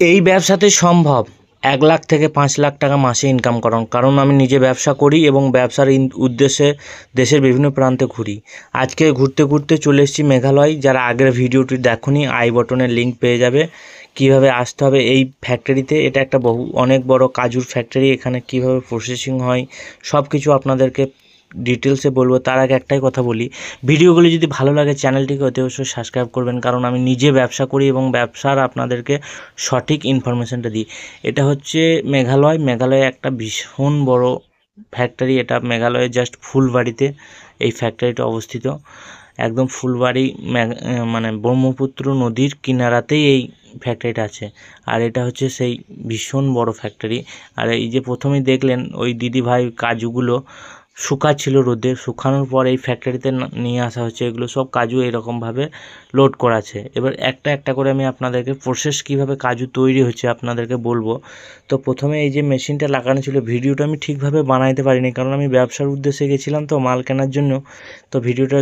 এই ব্যবসাতে সম্ভব 1 লাখ থেকে 5 লাখ টাকা মাসে ইনকাম করা, কারণ আমি নিজে ব্যবসা করি এবং ব্যবসার উদ্দেশ্যে দেশের বিভিন্ন প্রান্তে ঘুরি। আজকে ঘুরতে ঘুরতে চলে এসেছি মেঘালয়। যারা আগের ভিডিওটি দেখোনি, আই বটনের লিঙ্ক পেয়ে যাবে। কিভাবে আসতে হবে এই ফ্যাক্টরিতে, এটা একটা অনেক বড় কাজুর ফ্যাক্টরি। এখানে কিভাবে প্রসেসিং হয় সব কিছু আপনাদেরকে ডিটেলসে বলবো। তার আগে একটাই কথা বলি, ভিডিওগুলি যদি ভালো লাগে চ্যানেলটিকে অতি অবশ্যই সাবস্ক্রাইব করবেন, কারণ আমি নিজে ব্যবসা করি এবং ব্যবসার আপনাদেরকে সঠিক ইনফরমেশনটা দিই। এটা হচ্ছে মেঘালয়ে একটা ভীষণ বড় ফ্যাক্টরি। এটা মেঘালয়ের জাস্ট ফুলবাড়িতে এই ফ্যাক্টরিটা অবস্থিত। একদম ফুলবাড়ি মানে ব্রহ্মপুত্র নদীর কিনারাতেই এই ফ্যাক্টরিটা আছে। আর এটা হচ্ছে সেই ভীষণ বড় ফ্যাক্টরি। আর এই যে প্রথমেই দেখলেন ওই দিদিভাই কাজুগুলো শুকাচ্ছিল রোদে, শুকানোর পর এই ফ্যাক্টরিতে নিয়ে আসা হচ্ছে। এগুলো সব কাজু এরকমভাবে লোড করা আছে। এবার একটা একটা করে আমি আপনাদেরকে প্রসেস কীভাবে কাজু তৈরি হচ্ছে আপনাদেরকে বলবো। তো প্রথমে এই যে মেশিনটা লাগানো ছিল, ভিডিওটা আমি ঠিকভাবে বানাইতে পারিনি, কারণ আমি ব্যবসার উদ্দেশ্যে গেছিলাম তো মাল কেনার জন্য। তো ভিডিওটা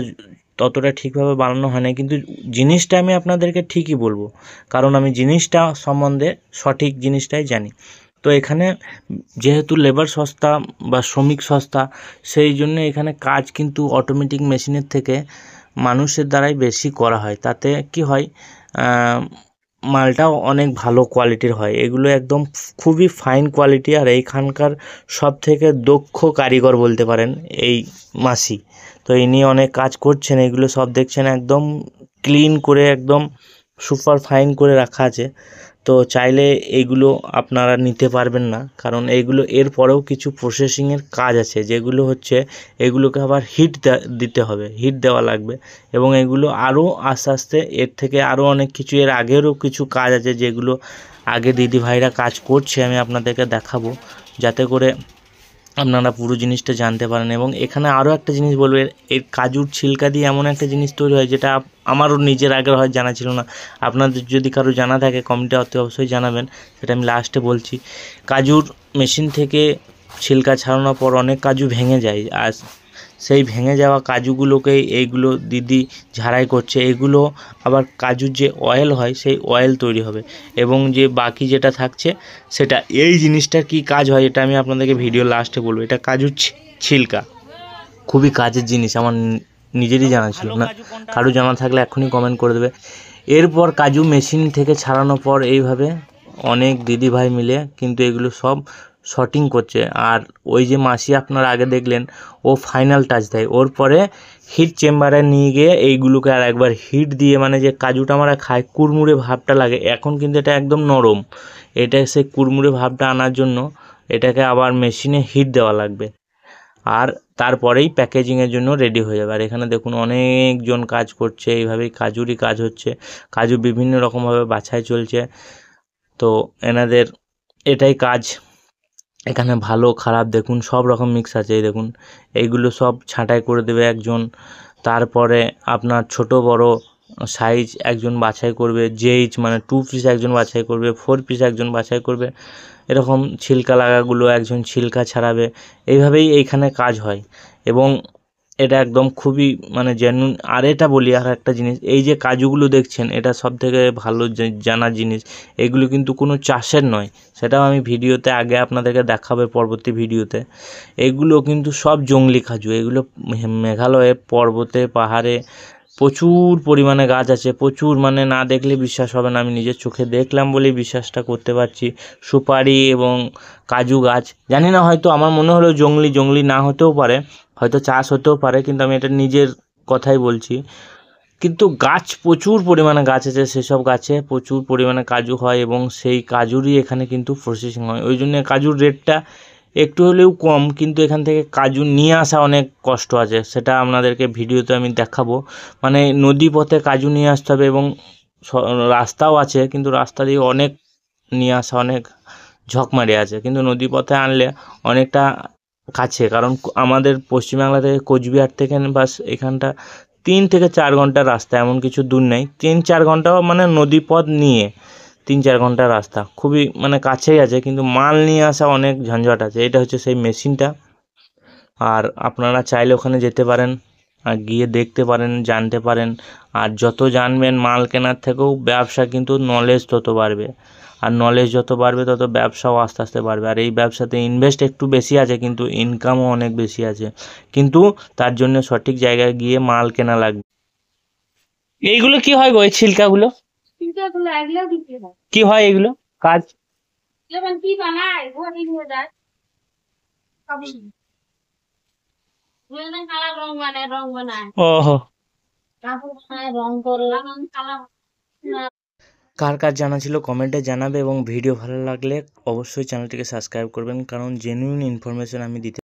ততটা ঠিকভাবে বানানো হয় না, কিন্তু জিনিসটা আমি আপনাদেরকে ঠিকই বলবো, কারণ আমি জিনিসটা সম্বন্ধে সঠিক জিনিসটাই জানি। তো এখানে যেহেতু লেবার সস্তা বা শ্রমিক সস্তা, সেই জন্য এখানে কাজ কিন্তু অটোমেটিক মেশিনের থেকে মানুষের দ্বারাই বেশি করা হয়। তাতে কি হয়, মালটাও অনেক ভালো কোয়ালিটির হয়। এগুলো একদম খুবই ফাইন কোয়ালিটি। আর এইখানকার সব থেকে দক্ষ কারিগর বলতে পারেন এই মাসি। তো ইনি অনেক কাজ করছেন। এগুলো সব দেখছেন একদম ক্লিন করে, একদম সুপার ফাইন করে রাখা আছে। তো চাইলে এইগুলো আপনারা নিতে পারবেন না, কারণ এইগুলো এর পরেও কিছু প্রসেসিংয়ের কাজ আছে, যেগুলো হচ্ছে এগুলোকে আবার হিট দিতে হবে, হিট দেওয়া লাগবে। এবং এগুলো আরও আস্তে আস্তে এর থেকে আরও অনেক কিছু, এর আগেরও কিছু কাজ আছে যেগুলো আগে দিদিভাইরা কাজ করছে, আমি আপনাদেরকে দেখাবো যাতে করে আপনারা পুরো জিনিসটা জানতে পারেন। এবং এখানে আরও একটা জিনিস বলবো, এর কাজুর ছিলকা দিয়ে এমন একটা জিনিস তৈরি হয় যেটা আমারও নিজের আগের হয় জানা ছিল না। আপনাদের যদি কারো জানা থাকে কমেন্টে অতি অবশ্যই জানাবেন, সেটা আমি লাস্টে বলছি। কাজুর মেশিন থেকে ছিলকা ছাড়ানোর পর অনেক কাজু ভেঙে যায়, আর সেই ভেঙে যাওয়া কাজুগুলোকেই এইগুলো দিদি ঝাড়াই করছে। এগুলো আবার কাজুর যে অয়েল হয় সেই অয়েল তৈরি হবে, এবং যে বাকি যেটা থাকছে সেটা, এই জিনিসটার কি কাজ হয় এটা আমি আপনাদেরকে ভিডিও লাস্টে বলবো। এটা কাজুর ছিলকা, খুবই কাজের জিনিস, আমার নিজেরই জানা ছিল না। কারো জানা থাকলে এখনই কমেন্ট করে দেবে। এরপর কাজু মেশিন থেকে ছাড়ানোর পর এইভাবে অনেক দিদিভাই মিলে কিন্তু এগুলো সব শর্টিং করছে। আর ওই যে মাসি আপনারা আগে দেখলেন, ও ফাইনাল টাচ দেয়। ওর পরে হিট চেম্বারে নিয়ে গিয়ে এইগুলোকে আর একবার হিট দিয়ে, মানে যে কাজুটা আমরা খাই কুড়মুড়ে ভাবটা লাগে, এখন কিন্তু এটা একদম নরম। এটা সেই কুড়মুড়ে ভাবটা আনার জন্য এটাকে আবার মেশিনে হিট দেওয়া লাগবে, আর তারপরেই প্যাকেজিংয়ের জন্য রেডি হয়ে যাবে। আর এখানে দেখুন অনেকজন কাজ করছে, এইভাবেই কাজুরই কাজ হচ্ছে। কাজু বিভিন্ন রকমভাবে বাছাই চলছে। তো এনাদের এটাই কাজ। এখানে ভালো খারাপ দেখুন সব রকম মিক্স আছে। এই দেখুন এইগুলো সব ছাঁটাই করে দেবে একজন, তারপরে আপনার ছোট বড় সাইজ একজন বাছাই করবে, জেইচ মানে 2 পিস একজন বাছাই করবে, 4 পিস একজন বাছাই করবে, এরকম ছিলকা লাগাগুলো একজন ছিলকা ছাড়াবে। এইভাবেই এইখানে কাজ হয়, এবং এটা একদম খুবই মানে জেনুইন। আর এটা বলি আর একটা জিনিস, এই যে কাজুগুলো দেখছেন এটা সব থেকে ভালো জানা জিনিস, এগুলো কিন্তু কোনো চাষের নয়, সেটাও আমি ভিডিওতে আগে আপনাদেরকে দেখাবে পরবর্তী ভিডিওতে। এগুলো কিন্তু সব জংলি কাজু। এগুলো মেঘালয়ে পর্বতে পাহাড়ে প্রচুর পরিমাণে গাছ আছে, প্রচুর, মানে না দেখলে বিশ্বাস হবে না। আমি নিজের চোখে দেখলাম বলেই বিশ্বাসটা করতে পারছি। সুপারি এবং কাজু গাছ, জানি না, হয়তো আমার মনে হলো জংলি না হতেও পারে, হয়তো চাষ হতেও পারে, কিন্তু আমি এটা নিজের কথাই বলছি। কিন্তু গাছ প্রচুর পরিমাণে গাছ আছে, সেসব গাছে প্রচুর পরিমাণে কাজু হয়, এবং সেই কাজুরই এখানে কিন্তু প্রসেসিং হয়। ওই জন্য কাজুর রেটটা একটু হলেও কম, কিন্তু এখান থেকে কাজু নিয়ে আসা অনেক কষ্ট আছে, সেটা আপনাদেরকে ভিডিওতে আমি দেখাবো। মানে নদী পথে কাজু নিয়ে আসতে হবে, এবং রাস্তাও আছে, কিন্তু রাস্তা দিয়ে অনেক নিয়ে আসা অনেক ঝকমারি আছে, কিন্তু নদী পথে আনলে অনেকটা কাছে। কারণ আমাদের পশ্চিমবাংলা থেকে কোচবিহার থেকে বাস এখানটা 3 থেকে 4 ঘন্টার রাস্তা, এমন কিছু দূর নেই। 3-4 ঘন্টাও মানে নদী পথ নিয়ে 3-4 ঘন্টার রাস্তা, খুবই মানে কাছেই আছে, কিন্তু মাল নিয়ে আসা অনেক ঝঞ্ঝট আছে। এটা হচ্ছে সেই মেশিনটা, আর আপনারা চাইলে ওখানে যেতে পারেন আর গিয়ে দেখতে পারেন, জানতে পারেন। আর যত জানবেন মাল কেনার থেকেও ব্যবসা কিন্তু নলেজ তত বাড়বে, আর নলেজ যত বাড়বে তত ব্যবসাও আস্তে আস্তে বাড়বে। আর এই ব্যবসাতে ইনভেস্ট একটু বেশি আছে কিন্তু ইনকামও অনেক বেশি আছে, কিন্তু তার জন্য সঠিক জায়গায় গিয়ে মাল কেনা লাগবে। এইগুলো কি হয় গো, এই ছিলকাগুলো চিন্তাগুলো এগুলো বিক্রি হয়। কি হয় এগুলো কাজ? যেমন কি বানায় ঘরে নিয়ে যায় কাপড় বুঝলেন, কালার রং বানায়, রং বানায়, ওহো, কাপড় বানায়, রং করে কালার। কার কার জানা ছিল কমেন্টে জানাবে, এবং ভিডিও ভালো লাগলে অবশ্যই চ্যানেলটিকে সাবস্ক্রাইব করবেন, কারণ জেনুইন ইনফরমেশন আমি দিতে